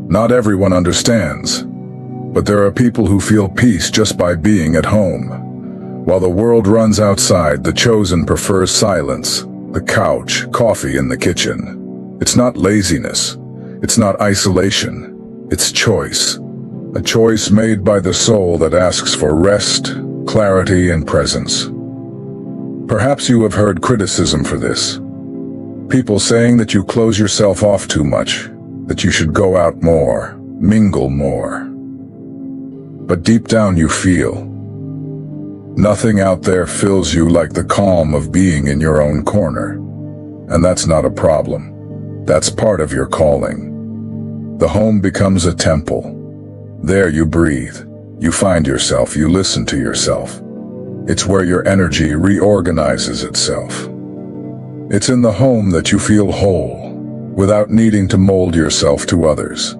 Not everyone understands, but there are people who feel peace just by being at home. While the world runs outside, the chosen prefers silence, the couch, coffee in the kitchen. It's not laziness. It's not isolation. It's choice. A choice made by the soul that asks for rest, clarity, and presence. Perhaps you have heard criticism for this. People saying that you close yourself off too much, that you should go out more, mingle more. But deep down you feel, nothing out there fills you like the calm of being in your own corner. And that's not a problem. That's part of your calling. The home becomes a temple. There you breathe, you find yourself, you listen to yourself. It's where your energy reorganizes itself. It's in the home that you feel whole, without needing to mold yourself to others.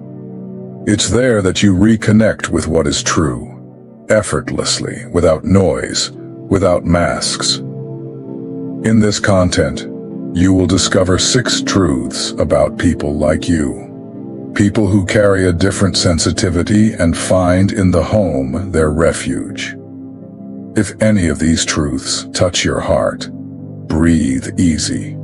It's there that you reconnect with what is true, effortlessly, without noise, without masks. In this content, you will discover 6 truths about people like you. People who carry a different sensitivity and find in the home their refuge. If any of these truths touch your heart, breathe easy.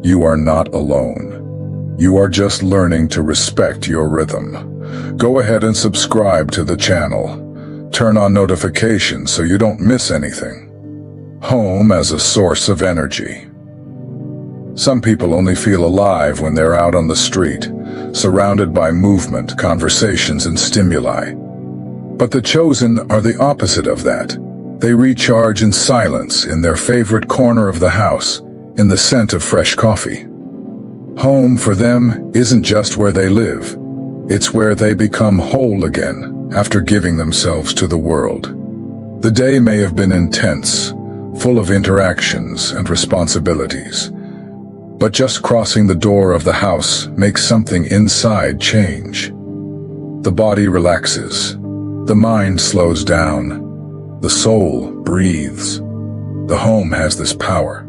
You are not alone. You are just learning to respect your rhythm. Go ahead and subscribe to the channel. Turn on notifications so you don't miss anything. Home as a source of energy. Some people only feel alive when they're out on the street, surrounded by movement, conversations, and stimuli. But the chosen are the opposite of that. They recharge in silence, in their favorite corner of the house, in the scent of fresh coffee. Home for them isn't just where they live. It's where they become whole again after giving themselves to the world. The day may have been intense, full of interactions and responsibilities. But just crossing the door of the house makes something inside change. The body relaxes. The mind slows down. The soul breathes. The home has this power.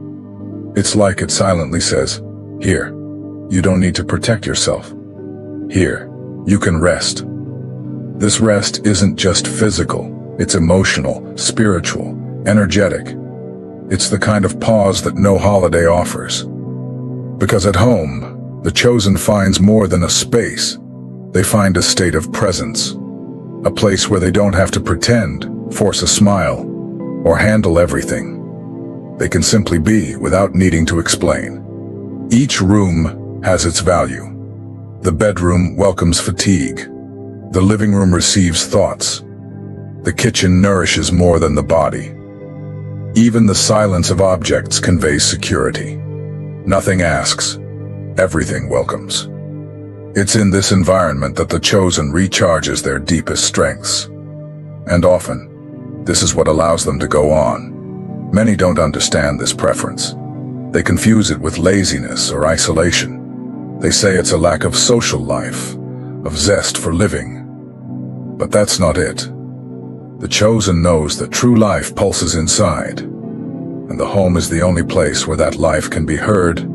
It's like it silently says, "Here, you don't need to protect yourself. Here, you can rest." This rest isn't just physical. It's emotional, spiritual, energetic. It's the kind of pause that no holiday offers. Because at home, the chosen finds more than a space. They find a state of presence. A place where they don't have to pretend, force a smile, or handle everything. They can simply be without needing to explain. Each room has its value. The bedroom welcomes fatigue. The living room receives thoughts. The kitchen nourishes more than the body. Even the silence of objects conveys security. Nothing asks, everything welcomes. It's in this environment that the chosen recharges their deepest strengths. And often, this is what allows them to go on. Many don't understand this preference. They confuse it with laziness or isolation. They say it's a lack of social life, of zest for living. But that's not it. The chosen knows that true life pulses inside. And the home is the only place where that life can be heard,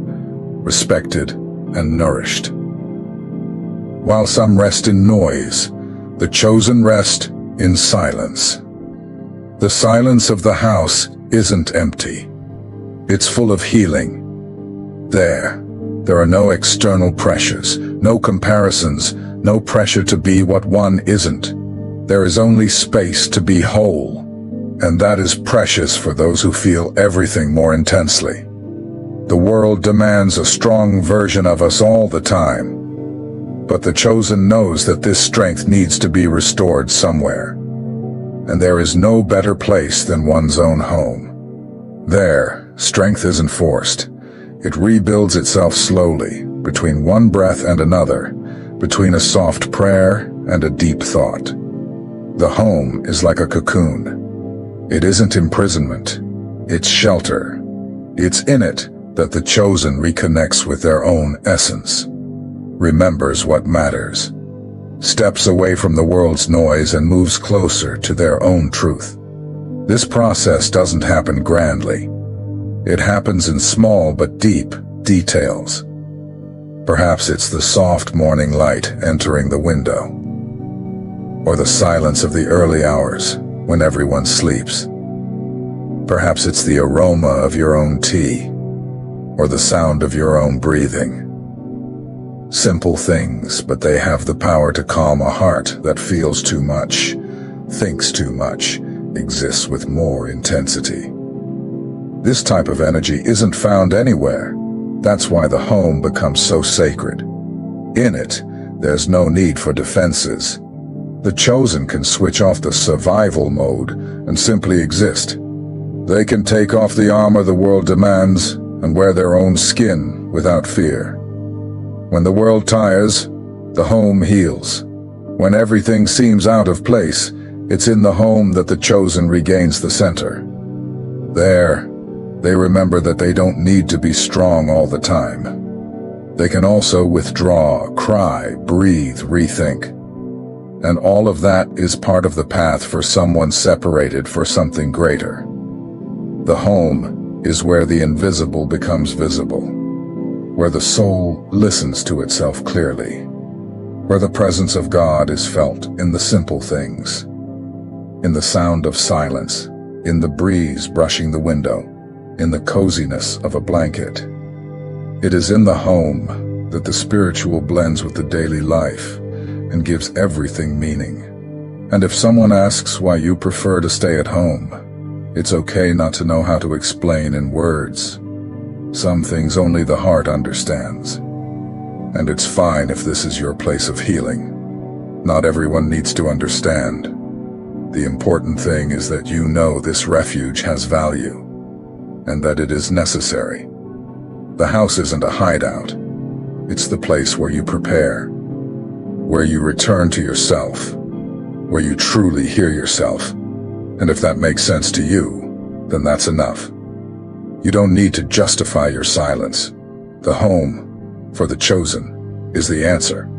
respected, and nourished. While some rest in noise, the chosen rest in silence. The silence of the house isn't empty. It's full of healing. There are no external pressures, no comparisons, no pressure to be what one isn't. There is only space to be whole. And that is precious for those who feel everything more intensely. The world demands a strong version of us all the time. But the chosen knows that this strength needs to be restored somewhere. And there is no better place than one's own home. There, strength isn't forced. It rebuilds itself slowly, between one breath and another, between a soft prayer and a deep thought. The home is like a cocoon. It isn't imprisonment, it's shelter. It's in it that the chosen reconnects with their own essence, remembers what matters, steps away from the world's noise and moves closer to their own truth. This process doesn't happen grandly. It happens in small but deep details. Perhaps it's the soft morning light entering the window, or the silence of the early hours when everyone sleeps. Perhaps it's the aroma of your own tea, or the sound of your own breathing. Simple things, but they have the power to calm a heart that feels too much, thinks too much, exists with more intensity. This type of energy isn't found anywhere. That's why the home becomes so sacred. In it, there's no need for defenses. The chosen can switch off the survival mode and simply exist. They can take off the armor the world demands and wear their own skin without fear. When the world tires, the home heals. When everything seems out of place, it's in the home that the chosen regains the center. There, they remember that they don't need to be strong all the time. They can also withdraw, cry, breathe, rethink. And all of that is part of the path for someone separated for something greater. The home is where the invisible becomes visible, where the soul listens to itself clearly, where the presence of God is felt in the simple things, in the sound of silence, in the breeze brushing the window, in the coziness of a blanket. It is in the home that the spiritual blends with the daily life and gives everything meaning. And if someone asks why you prefer to stay at home, it's okay not to know how to explain in words. Some things only the heart understands. And it's fine if this is your place of healing. Not everyone needs to understand. The important thing is that you know this refuge has value, and that it is necessary. The house isn't a hideout. It's the place where you prepare, where you return to yourself, where you truly hear yourself. And if that makes sense to you, then that's enough. You don't need to justify your silence. The home, for the chosen, is the answer.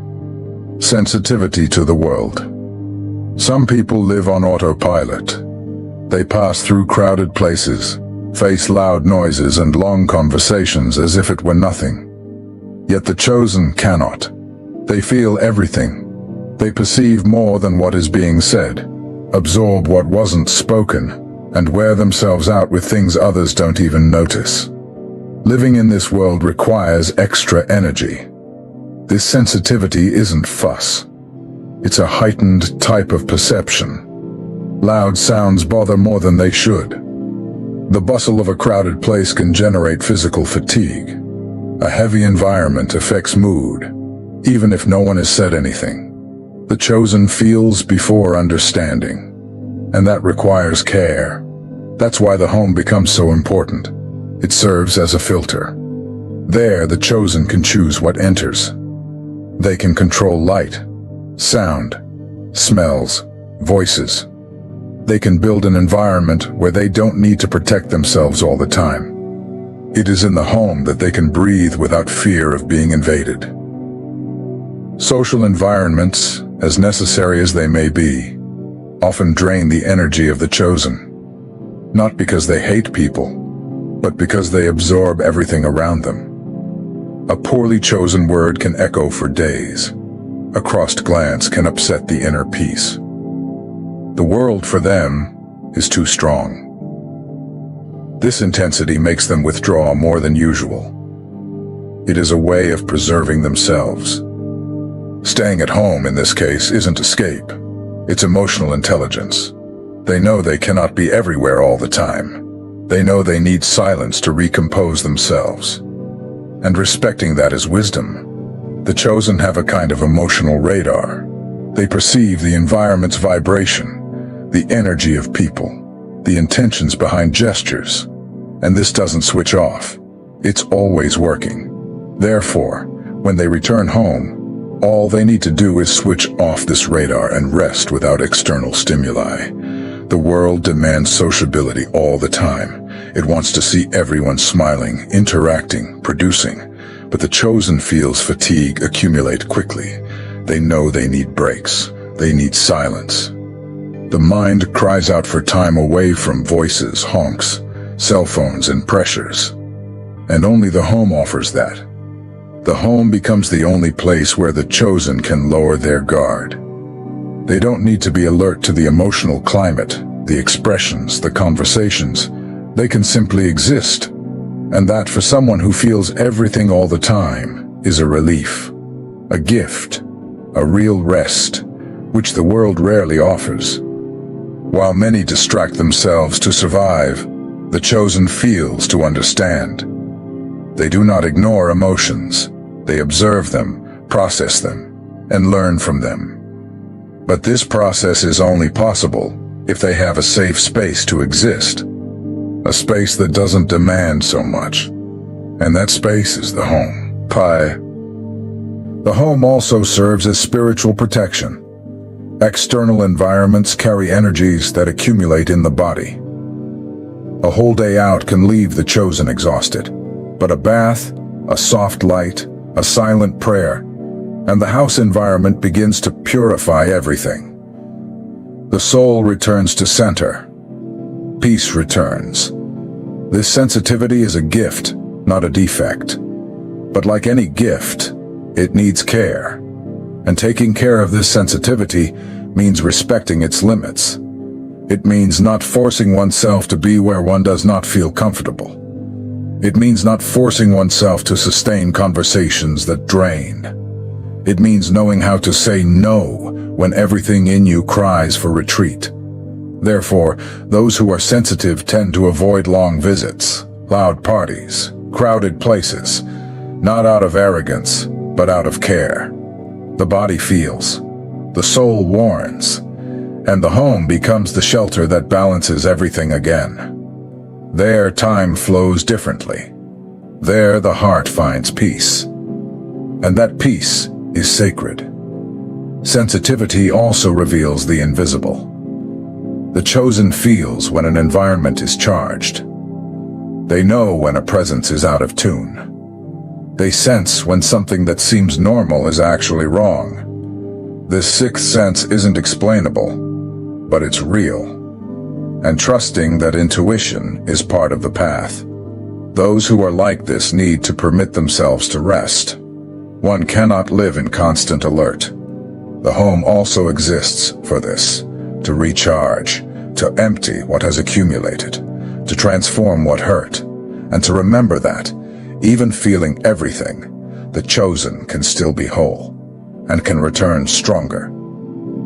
Sensitivity to the world. Some people live on autopilot. They pass through crowded places, face loud noises and long conversations as if it were nothing. Yet the chosen cannot. They feel everything. They perceive more than what is being said, absorb what wasn't spoken, and wear themselves out with things others don't even notice. Living in this world requires extra energy. This sensitivity isn't fuss. It's a heightened type of perception. Loud sounds bother more than they should. The bustle of a crowded place can generate physical fatigue. A heavy environment affects mood, even if no one has said anything. The chosen feels before understanding, and that requires care. That's why the home becomes so important. It serves as a filter. There, the chosen can choose what enters. They can control light, sound, smells, voices. They can build an environment where they don't need to protect themselves all the time. It is in the home that they can breathe without fear of being invaded. Social environments, as necessary as they may be, often drain the energy of the chosen. Not because they hate people, but because they absorb everything around them. A poorly chosen word can echo for days. A crossed glance can upset the inner peace. The world for them is too strong. This intensity makes them withdraw more than usual. It is a way of preserving themselves. Staying at home in this case isn't escape. It's emotional intelligence. They know they cannot be everywhere all the time. They know they need silence to recompose themselves. And respecting that is wisdom. The chosen have a kind of emotional radar. They perceive the environment's vibration, the energy of people, the intentions behind gestures. And this doesn't switch off. It's always working. Therefore, when they return home, all they need to do is switch off this radar and rest without external stimuli. The world demands sociability all the time. It wants to see everyone smiling, interacting, producing. But the chosen feels fatigue accumulate quickly. They know they need breaks. They need silence. The mind cries out for time away from voices, honks, cell phones, and pressures. And only the home offers that. The home becomes the only place where the chosen can lower their guard. They don't need to be alert to the emotional climate, the expressions, the conversations. They can simply exist. And that, for someone who feels everything all the time, is a relief, a gift, a real rest, which the world rarely offers. While many distract themselves to survive, the chosen feels to understand. They do not ignore emotions. They observe them, process them, and learn from them. But this process is only possible if they have a safe space to exist. A space that doesn't demand so much. And that space is the home. The home also serves as spiritual protection. External environments carry energies that accumulate in the body. A whole day out can leave the chosen exhausted, but a bath, a soft light, a silent prayer, and the house environment begins to purify everything. The soul returns to center. Peace returns. This sensitivity is a gift, not a defect. But like any gift, it needs care. And taking care of this sensitivity means respecting its limits. It means not forcing oneself to be where one does not feel comfortable. It means not forcing oneself to sustain conversations that drain. It means knowing how to say no when everything in you cries for retreat. Therefore, those who are sensitive tend to avoid long visits, loud parties, crowded places, not out of arrogance, but out of care. The body feels, the soul warns, and the home becomes the shelter that balances everything again. There, time flows differently. There, the heart finds peace. And that peace is sacred. Sensitivity also reveals the invisible. The chosen feels when an environment is charged. They know when a presence is out of tune. They sense when something that seems normal is actually wrong. This sixth sense isn't explainable, but it's real. And trusting that intuition is part of the path. Those who are like this need to permit themselves to rest. One cannot live in constant alert. The home also exists for this, to recharge, to empty what has accumulated, to transform what hurt, and to remember that, even feeling everything, the chosen can still be whole, and can return stronger.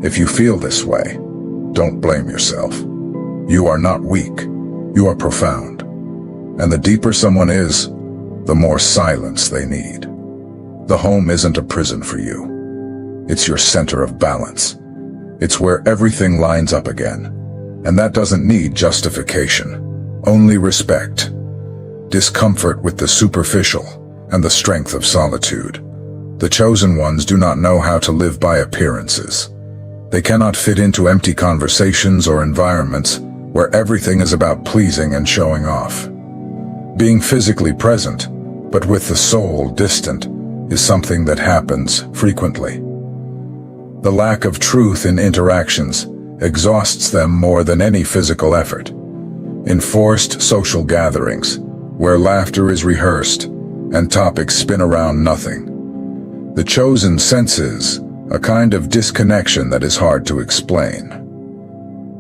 If you feel this way, don't blame yourself. You are not weak, you are profound. And the deeper someone is, the more silence they need. The home isn't a prison for you. It's your center of balance. It's where everything lines up again. And that doesn't need justification, only respect. Discomfort with the superficial and the strength of solitude. The chosen ones do not know how to live by appearances. They cannot fit into empty conversations or environments where everything is about pleasing and showing off. Being physically present, but with the soul distant, is something that happens frequently. The lack of truth in interactions exhausts them more than any physical effort. In forced social gatherings, where laughter is rehearsed and topics spin around nothing, the chosen senses a kind of disconnection that is hard to explain.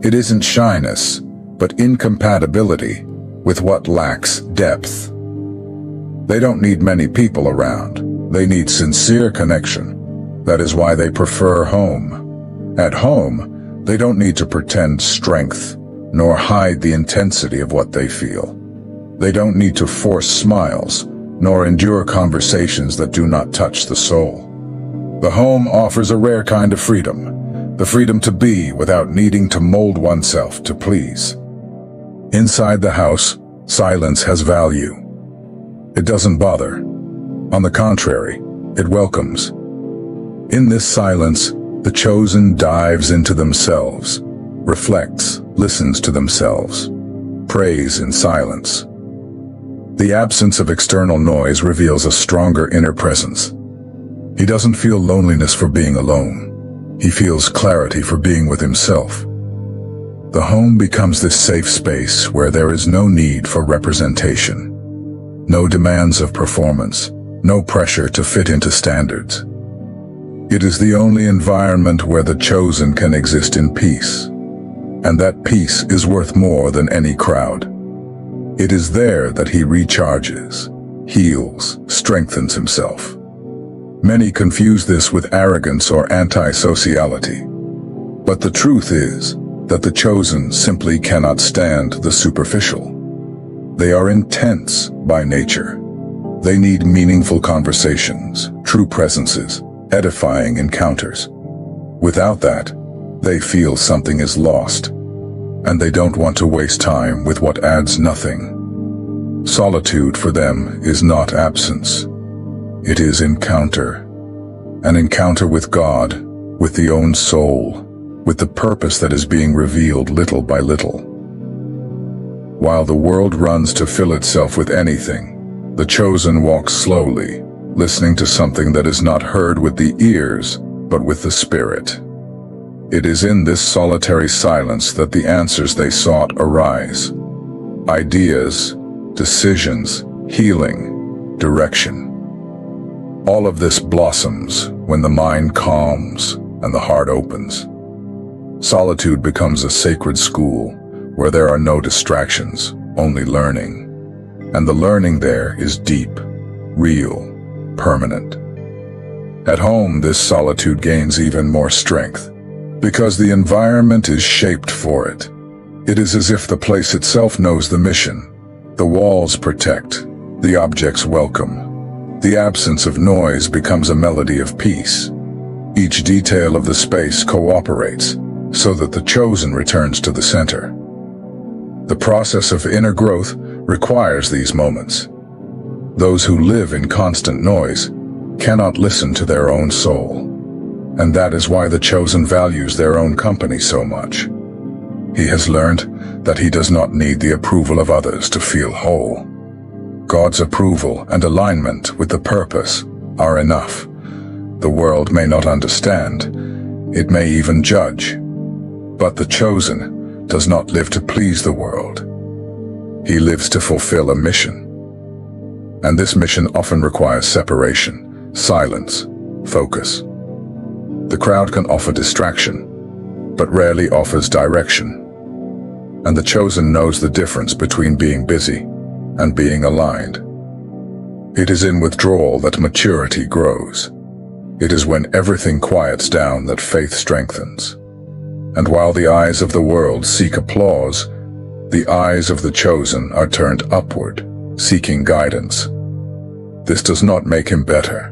It isn't shyness, but incompatibility with what lacks depth. They don't need many people around. They need sincere connection. That is why they prefer home. At home, they don't need to pretend strength, nor hide the intensity of what they feel. They don't need to force smiles, nor endure conversations that do not touch the soul. The home offers a rare kind of freedom, the freedom to be without needing to mold oneself to please. Inside the house, silence has value. It doesn't bother. On the contrary, it welcomes. In this silence, the chosen dives into themselves, reflects, listens to themselves, prays in silence. The absence of external noise reveals a stronger inner presence. He doesn't feel loneliness for being alone. He feels clarity for being with himself. The home becomes this safe space where there is no need for representation, no demands of performance, no pressure to fit into standards. It is the only environment where the chosen can exist in peace, and that peace is worth more than any crowd. It is there that he recharges, heals, strengthens himself. Many confuse this with arrogance or anti-sociality. But the truth is that the chosen simply cannot stand the superficial. They are intense by nature. They need meaningful conversations, true presences, edifying encounters. Without that, they feel something is lost, and they don't want to waste time with what adds nothing. Solitude for them is not absence. It is encounter. An encounter with God, with the own soul, with the purpose that is being revealed little by little. While the world runs to fill itself with anything, the chosen walks slowly, listening to something that is not heard with the ears, but with the spirit. It is in this solitary silence that the answers they sought arise. Ideas, decisions, healing, direction. All of this blossoms when the mind calms and the heart opens. Solitude becomes a sacred school where there are no distractions, only learning. And the learning there is deep, real, permanent. At home, this solitude gains even more strength, because the environment is shaped for it. It is as if the place itself knows the mission. The walls protect, the objects welcome. The absence of noise becomes a melody of peace. Each detail of the space cooperates, so that the chosen returns to the center. The process of inner growth requires these moments. Those who live in constant noise cannot listen to their own soul, and that is why the chosen values their own company so much. He has learned that he does not need the approval of others to feel whole. God's approval and alignment with the purpose are enough. The world may not understand, it may even judge, but the chosen does not live to please the world. He lives to fulfill a mission. And this mission often requires separation, silence, focus. The crowd can offer distraction, but rarely offers direction. And the chosen knows the difference between being busy and being aligned. It is in withdrawal that maturity grows. It is when everything quiets down that faith strengthens. And while the eyes of the world seek applause, the eyes of the chosen are turned upward, seeking guidance. This does not make him better.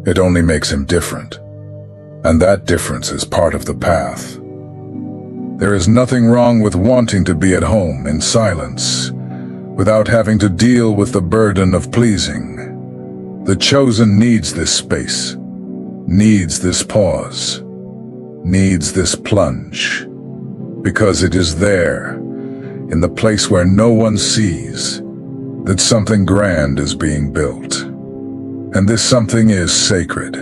It only makes him different. And that difference is part of the path. There is nothing wrong with wanting to be at home in silence, without having to deal with the burden of pleasing. The chosen needs this space, needs this pause, needs this plunge, because it is there, in the place where no one sees, that something grand is being built. And this something is sacred.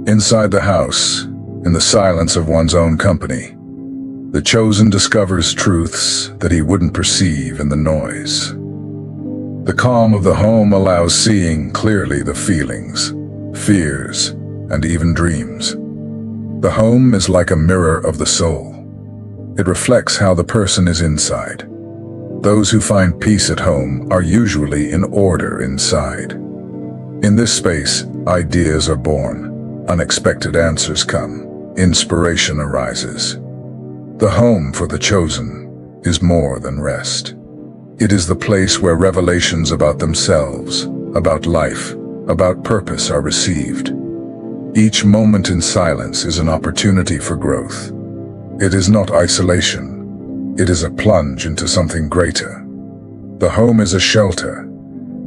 Inside the house, in the silence of one's own company, the chosen discovers truths that he wouldn't perceive in the noise. The calm of the home allows seeing clearly the feelings, fears, and even dreams. The home is like a mirror of the soul. It reflects how the person is inside. Those who find peace at home are usually in order inside. In this space, ideas are born, unexpected answers come, inspiration arises. The home for the chosen is more than rest. It is the place where revelations about themselves, about life, about purpose are received. Each moment in silence is an opportunity for growth. It is not isolation. It is a plunge into something greater. The home is a shelter,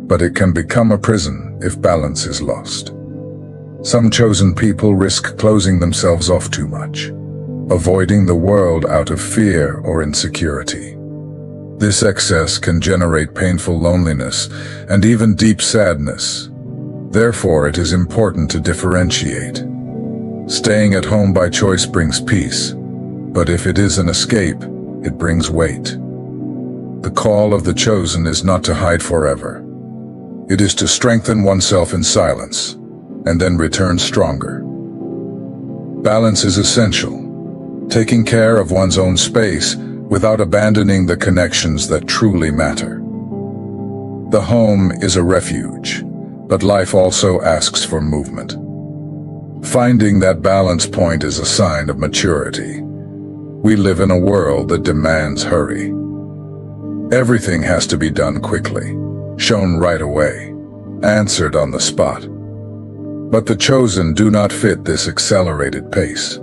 but it can become a prison if balance is lost. Some chosen people risk closing themselves off too much, avoiding the world out of fear or insecurity. This excess can generate painful loneliness and even deep sadness. Therefore, it is important to differentiate. Staying at home by choice brings peace, but if it is an escape, it brings weight. The call of the chosen is not to hide forever. It is to strengthen oneself in silence, and then return stronger. Balance is essential, taking care of one's own space without abandoning the connections that truly matter. The home is a refuge, but life also asks for movement. Finding that balance point is a sign of maturity. We live in a world that demands hurry. Everything has to be done quickly, shown right away, answered on the spot. But the chosen do not fit this accelerated pace.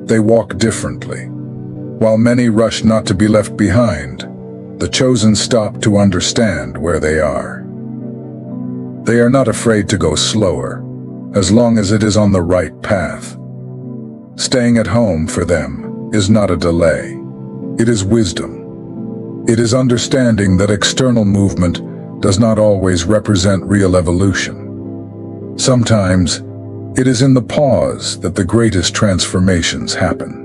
They walk differently. While many rush not to be left behind, the chosen stop to understand where they are. They are not afraid to go slower, as long as it is on the right path. Staying at home for them is not a delay. It is wisdom. It is understanding that external movement does not always represent real evolution. Sometimes, it is in the pause that the greatest transformations happen.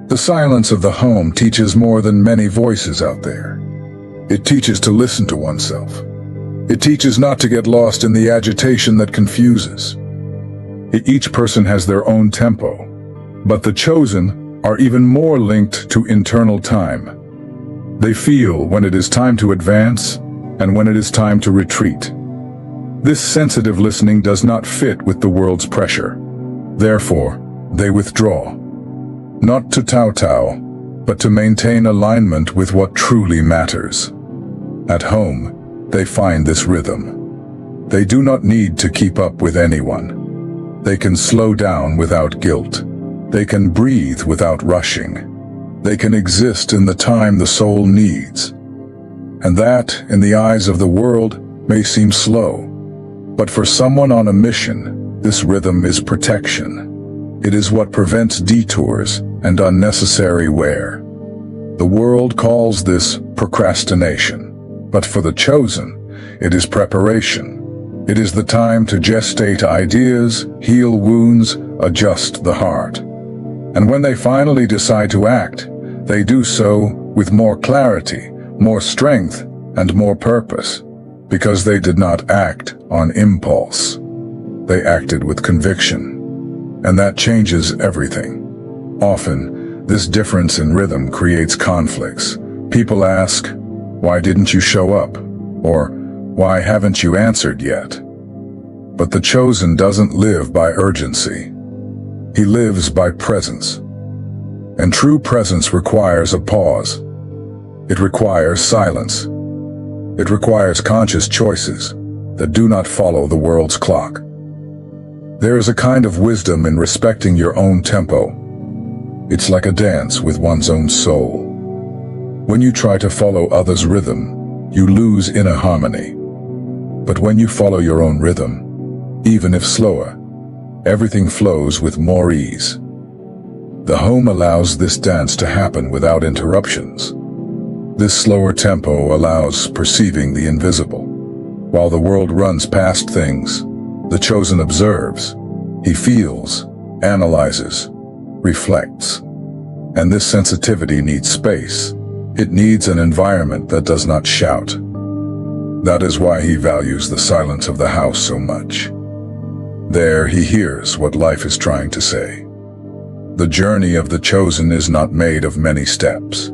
The silence of the home teaches more than many voices out there. It teaches to listen to oneself. It teaches not to get lost in the agitation that confuses. Each person has their own tempo, but the chosen are even more linked to internal time. They feel when it is time to advance and when it is time to retreat. This sensitive listening does not fit with the world's pressure. Therefore, they withdraw. Not to kowtow, but to maintain alignment with what truly matters. At home, they find this rhythm. They do not need to keep up with anyone. They can slow down without guilt. They can breathe without rushing. They can exist in the time the soul needs. And that, in the eyes of the world, may seem slow. But for someone on a mission, this rhythm is protection. It is what prevents detours and unnecessary wear. The world calls this procrastination, but for the chosen, it is preparation. It is the time to gestate ideas, heal wounds, adjust the heart. And when they finally decide to act, they do so with more clarity, more strength, and more purpose. Because they did not act on impulse. They acted with conviction. And that changes everything. Often, this difference in rhythm creates conflicts. People ask, "Why didn't you show up?" Or, "Why haven't you answered yet?" But the chosen doesn't live by urgency. He lives by presence. And true presence requires a pause. It requires silence. It requires conscious choices that do not follow the world's clock. There is a kind of wisdom in respecting your own tempo. It's like a dance with one's own soul. When you try to follow others' rhythm, you lose inner harmony. But when you follow your own rhythm, even if slower, everything flows with more ease. The home allows this dance to happen without interruptions. This slower tempo allows perceiving the invisible. While the world runs past things, the chosen observes. He feels, analyzes, reflects. And this sensitivity needs space. It needs an environment that does not shout. That is why he values the silence of the house so much. There he hears what life is trying to say. The journey of the chosen is not made of many steps.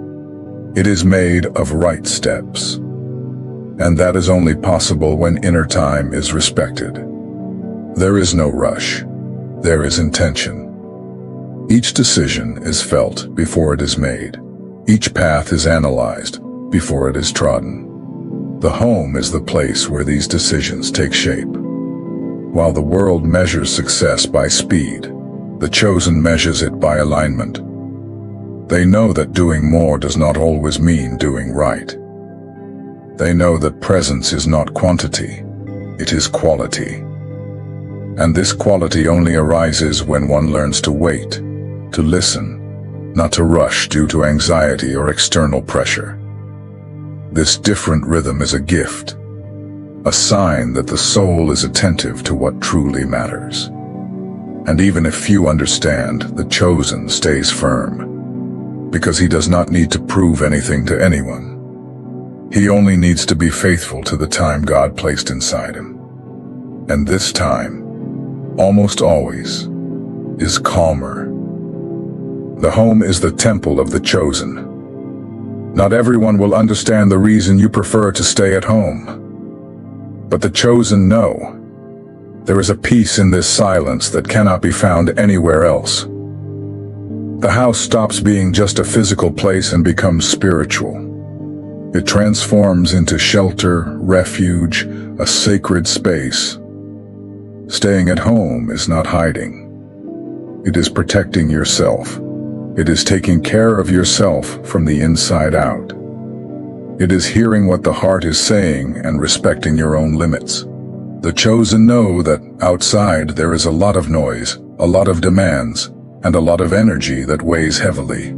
It is made of right steps. And that is only possible when inner time is respected. There is no rush. There is intention. Each decision is felt before it is made. Each path is analyzed before it is trodden. The home is the place where these decisions take shape. While the world measures success by speed, the chosen measures it by alignment. They know that doing more does not always mean doing right. They know that presence is not quantity, it is quality. And this quality only arises when one learns to wait, to listen, not to rush due to anxiety or external pressure. This different rhythm is a gift, a sign that the soul is attentive to what truly matters. And even if few understand, the chosen stays firm, because he does not need to prove anything to anyone. He only needs to be faithful to the time God placed inside him. And this time, almost always, is calmer. The home is the temple of the chosen. Not everyone will understand the reason you prefer to stay at home. But the chosen know. There is a peace in this silence that cannot be found anywhere else. The house stops being just a physical place and becomes spiritual. It transforms into shelter, refuge, a sacred space. Staying at home is not hiding. It is protecting yourself. It is taking care of yourself from the inside out. It is hearing what the heart is saying and respecting your own limits. The chosen know that outside there is a lot of noise, a lot of demands, and a lot of energy that weighs heavily.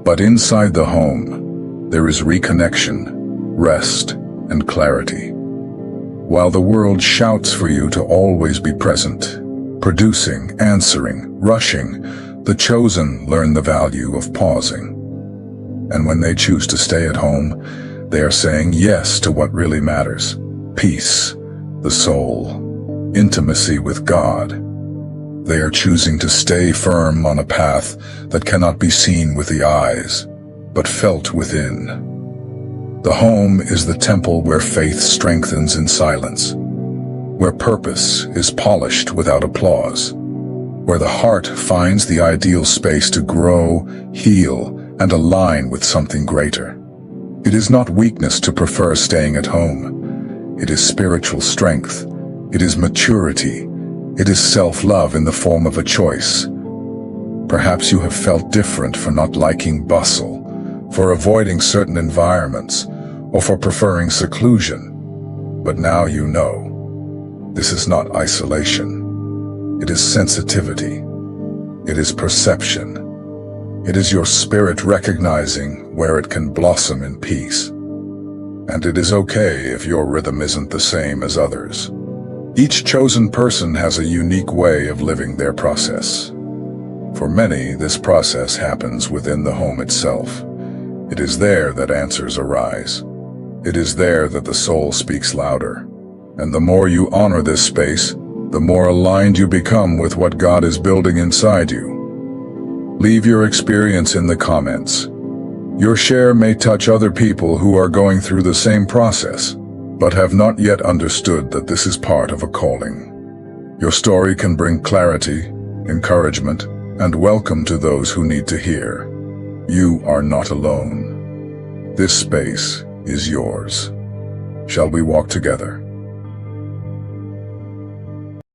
But inside the home, there is reconnection, rest, and clarity. While the world shouts for you to always be present, producing, answering, rushing, the chosen learn the value of pausing. And when they choose to stay at home, they are saying yes to what really matters. Peace, the soul, intimacy with God. They are choosing to stay firm on a path that cannot be seen with the eyes, but felt within. The home is the temple where faith strengthens in silence, where purpose is polished without applause, where the heart finds the ideal space to grow, heal, and align with something greater. It is not weakness to prefer staying at home. It is spiritual strength. It is maturity. It is self-love in the form of a choice. Perhaps you have felt different for not liking bustle, for avoiding certain environments, or for preferring seclusion. But now you know. This is not isolation. It is sensitivity. It is perception. It is your spirit recognizing where it can blossom in peace. And it is okay if your rhythm isn't the same as others. Each chosen person has a unique way of living their process. For many, this process happens within the home itself. It is there that answers arise. It is there that the soul speaks louder. And the more you honor this space, the more aligned you become with what God is building inside you. Leave your experience in the comments. Your share may touch other people who are going through the same process, but have not yet understood that this is part of a calling. Your story can bring clarity, encouragement, and welcome to those who need to hear. You are not alone. This space is yours. Shall we walk together?